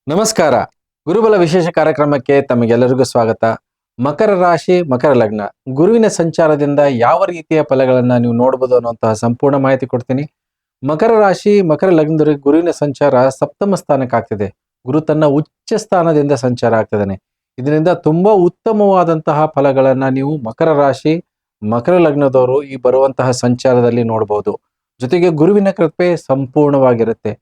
ನಮಸ್ಕಾರ. ಗುರುಬಲ ವಿಶೇಷ ಕಾರ್ಯಕ್ರಮಕ್ಕೆ ತಮಗೆಲ್ಲರಿಗೂ ಸ್ವಾಗತ. ಮಕರ ರಾಶಿ, ಮಕರ ಲಗ್ನ, ಗುರುವಿನ ಸಂಚಾರದಿಂದ ಯಾವ ರೀತಿಯ ಫಲಗಳನ್ನ ನೀವು ನೋಡಬಹುದು ಅನ್ನುವಂತಹ ಸಂಪೂರ್ಣ ಮಾಹಿತಿ ಕೊಡ್ತೀನಿ. ಮಕರ ರಾಶಿ, ಮಕರ ಲಗ್ನದವರಿಗೆ ಗುರುವಿನ ಸಂಚಾರ ಸಪ್ತಮ ಸ್ಥಾನಕ್ಕೆ ಆಗ್ತಿದೆ. ಗುರು ತನ್ನ ಉಚ್ಚ ಸ್ಥಾನದಿಂದ ಸಂಚಾರ ಆಗ್ತಿದ್ದಾನೆ. ಇದರಿಂದ ತುಂಬಾ ಉತ್ತಮವಾದಂತಹ ಫಲಗಳನ್ನ ನೀವು ಮಕರ ರಾಶಿ, ಮಕರ ಲಗ್ನದವರು ಈ ಬರುವಂತಹ ಸಂಚಾರದಲ್ಲಿ ನೋಡಬಹುದು. ಜೊತೆಗೆ ಗುರುವಿನ ಕೃಪೆ ಸಂಪೂರ್ಣವಾಗಿರುತ್ತೆ.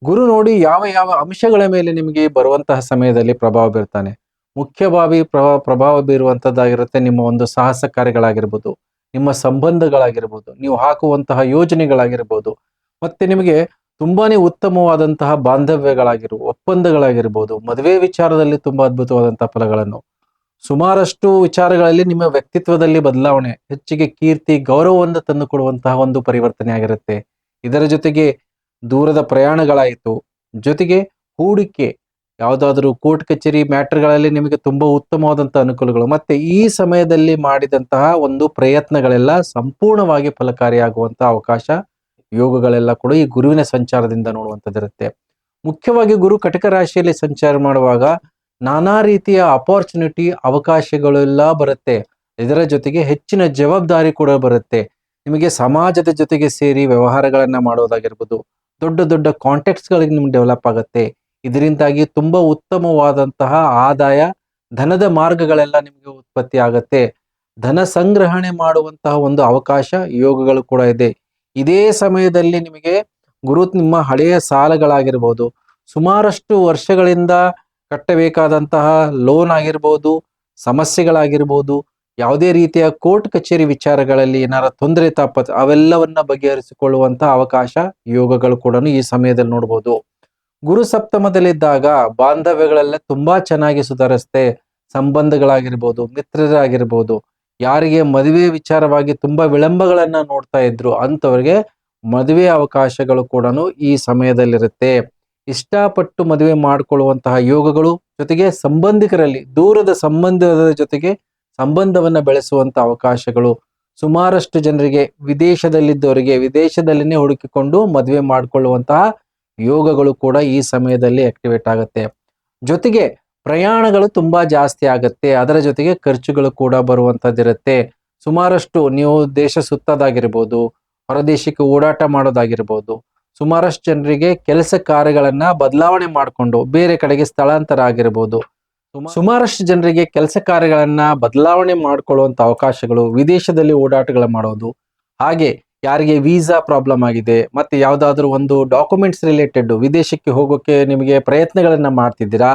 ಗುರು ನೋಡಿ ಯಾವ ಯಾವ ಅಂಶಗಳ ಮೇಲೆ ನಿಮಗೆ ಬರುವಂತಹ ಸಮಯದಲ್ಲಿ ಪ್ರಭಾವ ಬೀರ್ತಾನೆ. ಮುಖ್ಯವಾಗಿ ಪ್ರಭಾವ ಬೀರುವಂತದ್ದಾಗಿರುತ್ತೆ ನಿಮ್ಮ ಒಂದು ಸಾಹಸ ಕಾರ್ಯಗಳಾಗಿರ್ಬೋದು, ನಿಮ್ಮ ಸಂಬಂಧಗಳಾಗಿರ್ಬೋದು, ನೀವು ಹಾಕುವಂತಹ ಯೋಜನೆಗಳಾಗಿರ್ಬೋದು, ಮತ್ತೆ ನಿಮಗೆ ತುಂಬಾನೇ ಉತ್ತಮವಾದಂತಹ ಒಪ್ಪಂದಗಳಾಗಿರ್ಬೋದು, ಮದುವೆ ವಿಚಾರದಲ್ಲಿ ತುಂಬಾ ಅದ್ಭುತವಾದಂತಹ ಫಲಗಳನ್ನು, ಸುಮಾರಷ್ಟು ವಿಚಾರಗಳಲ್ಲಿ ನಿಮ್ಮ ವ್ಯಕ್ತಿತ್ವದಲ್ಲಿ ಬದಲಾವಣೆ, ಹೆಚ್ಚಿಗೆ ಕೀರ್ತಿ ಗೌರವವನ್ನು ತಂದುಕೊಡುವಂತಹ ಒಂದು ಪರಿವರ್ತನೆ ಆಗಿರುತ್ತೆ. ಇದರ ಜೊತೆಗೆ ದೂರದ ಪ್ರಯಾಣಗಳಾಯಿತು, ಜೊತೆಗೆ ಹೂಡಿಕೆ, ಯಾವುದಾದ್ರೂ ಕೋರ್ಟ್ ಕಚೇರಿ ಮ್ಯಾಟರ್ಗಳಲ್ಲಿ ನಿಮಗೆ ತುಂಬಾ ಉತ್ತಮವಾದಂತಹ ಅನುಕೂಲಗಳು, ಮತ್ತೆ ಈ ಸಮಯದಲ್ಲಿ ಮಾಡಿದಂತಹ ಒಂದು ಪ್ರಯತ್ನಗಳೆಲ್ಲ ಸಂಪೂರ್ಣವಾಗಿ ಫಲಕಾರಿಯಾಗುವಂತಹ ಅವಕಾಶ, ಯೋಗಗಳೆಲ್ಲ ಕೂಡ ಈ ಗುರುವಿನ ಸಂಚಾರದಿಂದ ನೋಡುವಂಥದ್ದಿರುತ್ತೆ. ಮುಖ್ಯವಾಗಿ ಗುರು ಕಟಕ ರಾಶಿಯಲ್ಲಿ ಸಂಚಾರ ಮಾಡುವಾಗ ನಾನಾ ರೀತಿಯ ಅಪಾರ್ಚುನಿಟಿ, ಅವಕಾಶಗಳೆಲ್ಲ ಬರುತ್ತೆ. ಇದರ ಜೊತೆಗೆ ಹೆಚ್ಚಿನ ಜವಾಬ್ದಾರಿ ಕೂಡ ಬರುತ್ತೆ. ನಿಮಗೆ ಸಮಾಜದ ಜೊತೆಗೆ ಸೇರಿ ವ್ಯವಹಾರಗಳನ್ನ ಮಾಡೋದಾಗಿರ್ಬೋದು, ದೊಡ್ಡ ದೊಡ್ಡ ಕಾಂಟ್ಯಾಕ್ಟ್ಸ್ ಗಳಿಗೆ ನಿಮ್ಗೆ ಡೆವಲಪ್ ಆಗುತ್ತೆ. ಇದರಿಂದಾಗಿ ತುಂಬಾ ಉತ್ತಮವಾದಂತಹ ಆದಾಯ, ಧನದ ಮಾರ್ಗಗಳೆಲ್ಲ ನಿಮಗೆ ಉತ್ಪತ್ತಿ ಆಗತ್ತೆ. ಧನ ಸಂಗ್ರಹಣೆ ಮಾಡುವಂತಹ ಒಂದು ಅವಕಾಶ, ಯೋಗಗಳು ಕೂಡ ಇದೆ. ಇದೇ ಸಮಯದಲ್ಲಿ ನಿಮಗೆ ಗುರು ನಿಮ್ಮ ಹಳೆಯ ಸಾಲಗಳಾಗಿರ್ಬೋದು, ಸುಮಾರಷ್ಟು ವರ್ಷಗಳಿಂದ ಕಟ್ಟಬೇಕಾದಂತಹ ಲೋನ್ ಆಗಿರ್ಬೋದು, ಸಮಸ್ಯೆಗಳಾಗಿರ್ಬೋದು, ಯಾವುದೇ ರೀತಿಯ ಕೋರ್ಟ್ ಕಚೇರಿ ವಿಚಾರಗಳಲ್ಲಿ ಏನಾರ ತೊಂದರೆ ಅವೆಲ್ಲವನ್ನ ಬಗೆಹರಿಸಿಕೊಳ್ಳುವಂತಹ ಅವಕಾಶ, ಯೋಗಗಳು ಕೂಡ ಈ ಸಮಯದಲ್ಲಿ ನೋಡಬಹುದು. ಗುರು ಸಪ್ತಮದಲ್ಲಿದ್ದಾಗ ಬಾಂಧವ್ಯಗಳೆಲ್ಲ ತುಂಬಾ ಚೆನ್ನಾಗಿ ಸುಧಾರಿಸುತ್ತೆ. ಸಂಬಂಧಗಳಾಗಿರ್ಬೋದು, ಮಿತ್ರರಾಗಿರ್ಬೋದು, ಯಾರಿಗೆ ಮದುವೆ ವಿಚಾರವಾಗಿ ತುಂಬಾ ವಿಳಂಬಗಳನ್ನ ನೋಡ್ತಾ ಇದ್ರು ಅಂತವರಿಗೆ ಮದುವೆ ಅವಕಾಶಗಳು ಕೂಡ ಈ ಸಮಯದಲ್ಲಿರುತ್ತೆ. ಇಷ್ಟಪಟ್ಟು ಮದುವೆ ಮಾಡಿಕೊಳ್ಳುವಂತಹ ಯೋಗಗಳು, ಜೊತೆಗೆ ಸಂಬಂಧಿಕರಲ್ಲಿ ದೂರದ ಸಂಬಂಧದ ಜೊತೆಗೆ ಸಂಬಂಧವನ್ನ ಬೆಳೆಸುವಂತ ಅವಕಾಶಗಳು, ಸುಮಾರಷ್ಟು ಜನರಿಗೆ ವಿದೇಶದಲ್ಲಿದ್ದವರಿಗೆ ವಿದೇಶದಲ್ಲಿನೇ ಹುಡುಕಿಕೊಂಡು ಮದುವೆ ಮಾಡಿಕೊಳ್ಳುವಂತಹ ಯೋಗಗಳು ಕೂಡ ಈ ಸಮಯದಲ್ಲಿ ಆಕ್ಟಿವೇಟ್ ಆಗುತ್ತೆ. ಜೊತೆಗೆ ಪ್ರಯಾಣಗಳು ತುಂಬಾ ಜಾಸ್ತಿ ಆಗುತ್ತೆ. ಅದರ ಜೊತೆಗೆ ಖರ್ಚುಗಳು ಕೂಡ ಬರುವಂತದ್ದಿರುತ್ತೆ. ಸುಮಾರಷ್ಟು ನೀವು ದೇಶ ಸುತ್ತದಾಗಿರ್ಬೋದು, ಹೊರದೇಶಕ್ಕೆ ಓಡಾಟ ಮಾಡೋದಾಗಿರ್ಬೋದು, ಸುಮಾರಷ್ಟು ಜನರಿಗೆ ಕೆಲಸ ಕಾರ್ಯಗಳನ್ನ ಬದಲಾವಣೆ ಮಾಡಿಕೊಂಡು ಬೇರೆ ಕಡೆಗೆ ಸ್ಥಳಾಂತರ ಆಗಿರ್ಬೋದು, ಸುಮಾರಷ್ಟು ಜನರಿಗೆ ಕೆಲಸ ಕಾರ್ಯಗಳನ್ನ ಬದಲಾವಣೆ ಮಾಡಿಕೊಳ್ಳುವಂತ ಅವಕಾಶಗಳು, ವಿದೇಶದಲ್ಲಿ ಓಡಾಟಗಳ ಮಾಡೋದು, ಹಾಗೆ ಯಾರಿಗೆ ವೀಸಾ ಪ್ರಾಬ್ಲಮ್ ಆಗಿದೆ, ಮತ್ತೆ ಯಾವ್ದಾದ್ರು ಒಂದು ಡಾಕ್ಯುಮೆಂಟ್ಸ್ ರಿಲೇಟೆಡ್ ವಿದೇಶಕ್ಕೆ ಹೋಗೋಕೆ ನಿಮಗೆ ಪ್ರಯತ್ನಗಳನ್ನ ಮಾಡ್ತಿದ್ದೀರಾ,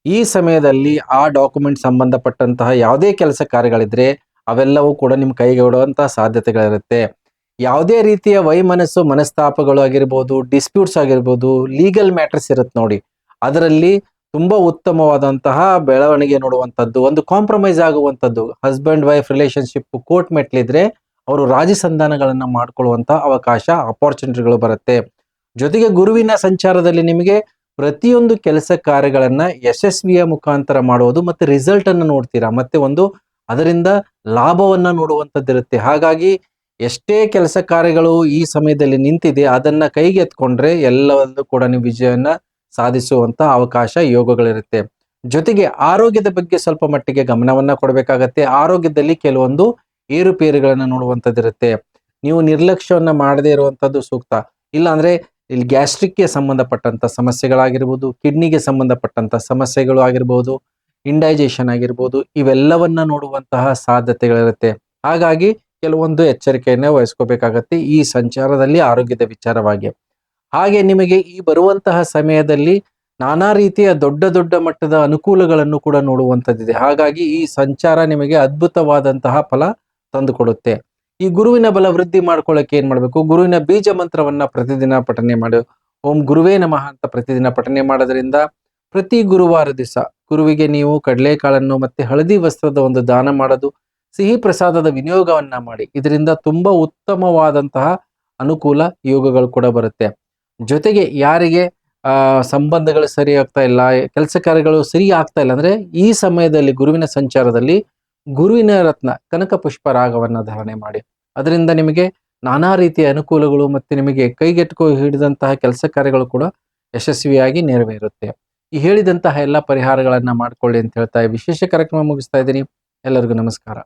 ಈ ಸಮಯದಲ್ಲಿ ಆ ಡಾಕ್ಯುಮೆಂಟ್ ಸಂಬಂಧಪಟ್ಟಂತಹ ಯಾವುದೇ ಕೆಲಸ ಕಾರ್ಯಗಳಿದ್ರೆ ಅವೆಲ್ಲವೂ ಕೂಡ ನಿಮ್ ಕೈಗೆ ಕೊಡುವಂತಹ ಸಾಧ್ಯತೆಗಳಿರುತ್ತೆ. ಯಾವುದೇ ರೀತಿಯ ವೈಮನಸ್ಸು ಮನಸ್ತಾಪಗಳು ಆಗಿರ್ಬೋದು, ಡಿಸ್ಪ್ಯೂಟ್ಸ್ ಆಗಿರ್ಬೋದು, ಲೀಗಲ್ ಮ್ಯಾಟರ್ಸ್ ಇರುತ್ತೆ ನೋಡಿ, ಅದರಲ್ಲಿ ತುಂಬಾ ಉತ್ತಮವಾದಂತಹ ಬೆಳವಣಿಗೆ ನೋಡುವಂಥದ್ದು, ಒಂದು ಕಾಂಪ್ರಮೈಸ್ ಆಗುವಂಥದ್ದು, ಹಸ್ಬೆಂಡ್ ವೈಫ್ ರಿಲೇಶನ್ಶಿಪ್ ಕೋರ್ಟ್ ಮೆಟ್ಲಿದ್ರೆ ಅವರು ರಾಜಿ ಸಂಧಾನಗಳನ್ನ ಮಾಡ್ಕೊಳ್ಳುವಂತ ಅವಕಾಶ, ಅಪಾರ್ಚುನಿಟಿಗಳು ಬರುತ್ತೆ. ಜೊತೆಗೆ ಗುರುವಿನ ಸಂಚಾರದಲ್ಲಿ ನಿಮಗೆ ಪ್ರತಿಯೊಂದು ಕೆಲಸ ಕಾರ್ಯಗಳನ್ನ ಯಶಸ್ವಿಯ ಮುಖಾಂತರ ಮಾಡೋದು, ಮತ್ತೆ ರಿಸಲ್ಟ್ ಅನ್ನ ನೋಡ್ತೀರಾ, ಮತ್ತೆ ಒಂದು ಅದರಿಂದ ಲಾಭವನ್ನ ನೋಡುವಂಥದ್ದಿರುತ್ತೆ. ಹಾಗಾಗಿ ಎಷ್ಟೇ ಕೆಲಸ ಕಾರ್ಯಗಳು ಈ ಸಮಯದಲ್ಲಿ ನಿಂತಿದೆ, ಅದನ್ನ ಕೈಗೆ ಎತ್ಕೊಂಡ್ರೆ ಎಲ್ಲವನ್ನೂ ಕೂಡ ನೀವು ವಿಜಯವನ್ನ ಸಾಧಿಸುವಂತ ಅವಕಾಶ, ಯೋಗಗಳಿರುತ್ತೆ. ಜೊತೆಗೆ ಆರೋಗ್ಯದ ಬಗ್ಗೆ ಸ್ವಲ್ಪ ಮಟ್ಟಿಗೆ ಗಮನವನ್ನ ಕೊಡಬೇಕಾಗತ್ತೆ. ಆರೋಗ್ಯದಲ್ಲಿ ಕೆಲವೊಂದು ಏರುಪೇರುಗಳನ್ನ ನೋಡುವಂಥದ್ದಿರುತ್ತೆ. ನೀವು ನಿರ್ಲಕ್ಷ್ಯವನ್ನ ಮಾಡದೇ ಇರುವಂತದ್ದು ಸೂಕ್ತ. ಇಲ್ಲ ಅಂದ್ರೆ ಇಲ್ಲಿ ಗ್ಯಾಸ್ಟ್ರಿಕ್ಗೆ ಸಂಬಂಧಪಟ್ಟಂತ ಸಮಸ್ಯೆಗಳಾಗಿರ್ಬೋದು, ಕಿಡ್ನಿಗೆ ಸಂಬಂಧಪಟ್ಟಂತ ಸಮಸ್ಯೆಗಳು ಆಗಿರ್ಬೋದು, ಇಂಡೈಜೆಷನ್ ಆಗಿರ್ಬೋದು, ಇವೆಲ್ಲವನ್ನ ನೋಡುವಂತಹ ಸಾಧ್ಯತೆಗಳಿರುತ್ತೆ. ಹಾಗಾಗಿ ಕೆಲವೊಂದು ಎಚ್ಚರಿಕೆಯನ್ನ ವಹಿಸ್ಕೋಬೇಕಾಗತ್ತೆ ಈ ಸಂಚಾರದಲ್ಲಿ ಆರೋಗ್ಯದ ವಿಚಾರವಾಗಿ. ಹಾಗೆ ನಿಮಗೆ ಈ ಬರುವಂತಹ ಸಮಯದಲ್ಲಿ ನಾನಾ ರೀತಿಯ ದೊಡ್ಡ ದೊಡ್ಡ ಮಟ್ಟದ ಅನುಕೂಲಗಳನ್ನು ಕೂಡ ನೋಡುವಂಥದ್ದಿದೆ. ಹಾಗಾಗಿ ಈ ಸಂಚಾರ ನಿಮಗೆ ಅದ್ಭುತವಾದಂತಹ ಫಲ ತಂದುಕೊಡುತ್ತೆ. ಈ ಗುರುವಿನ ಬಲ ವೃದ್ಧಿ ಮಾಡ್ಕೊಳ್ಳಕ್ಕೆ ಏನ್ ಮಾಡ್ಬೇಕು, ಗುರುವಿನ ಬೀಜ ಮಂತ್ರವನ್ನ ಪ್ರತಿದಿನ ಪಠನೆ ಮಾಡಿ, ಓಂ ಗುರುವೇ ನಮಃ ಅಂತ ಪ್ರತಿದಿನ ಪಠನೆ ಮಾಡೋದ್ರಿಂದ ಪ್ರತಿ ಗುರುವಾರ ದಿವಸ ಗುರುವಿಗೆ ನೀವು ಕಡಲೆಕಾಳನ್ನು ಮತ್ತೆ ಹಳದಿ ವಸ್ತ್ರದ ಒಂದು ದಾನ ಮಾಡೋದು, ಸಿಹಿ ಪ್ರಸಾದದ ವಿನಿಯೋಗವನ್ನ ಮಾಡಿ, ಇದರಿಂದ ತುಂಬಾ ಉತ್ತಮವಾದಂತಹ ಅನುಕೂಲ, ಯೋಗಗಳು ಕೂಡ ಬರುತ್ತೆ. ಜೊತೆಗೆ ಯಾರಿಗೆ ಸಂಬಂಧಗಳು ಸರಿ ಆಗ್ತಾ ಇಲ್ಲ, ಕೆಲಸ ಕಾರ್ಯಗಳು ಸರಿ ಆಗ್ತಾ ಇಲ್ಲ ಅಂದ್ರೆ ಈ ಸಮಯದಲ್ಲಿ ಗುರುವಿನ ಸಂಚಾರದಲ್ಲಿ ಗುರುವಿನ ರತ್ನ ಕನಕ ಪುಷ್ಪ ರಾಗವನ್ನ ಧಾರಣೆ ಮಾಡಿ, ಅದರಿಂದ ನಿಮಗೆ ನಾನಾ ರೀತಿಯ ಅನುಕೂಲಗಳು, ಮತ್ತೆ ನಿಮಗೆ ಕೈಗೆಟುಕೋ ಹಿಡಿದಂತಹ ಕೆಲಸ ಕಾರ್ಯಗಳು ಕೂಡ ಯಶಸ್ವಿಯಾಗಿ ನೆರವೇರುತ್ತೆ. ಈ ಹೇಳಿದಂತಹ ಎಲ್ಲ ಪರಿಹಾರಗಳನ್ನ ಮಾಡ್ಕೊಳ್ಳಿ ಅಂತ ಹೇಳ್ತಾ ಈ ವಿಶೇಷ ಕಾರ್ಯಕ್ರಮ ಮುಗಿಸ್ತಾ ಇದ್ದೀನಿ. ಎಲ್ಲರಿಗೂ ನಮಸ್ಕಾರ.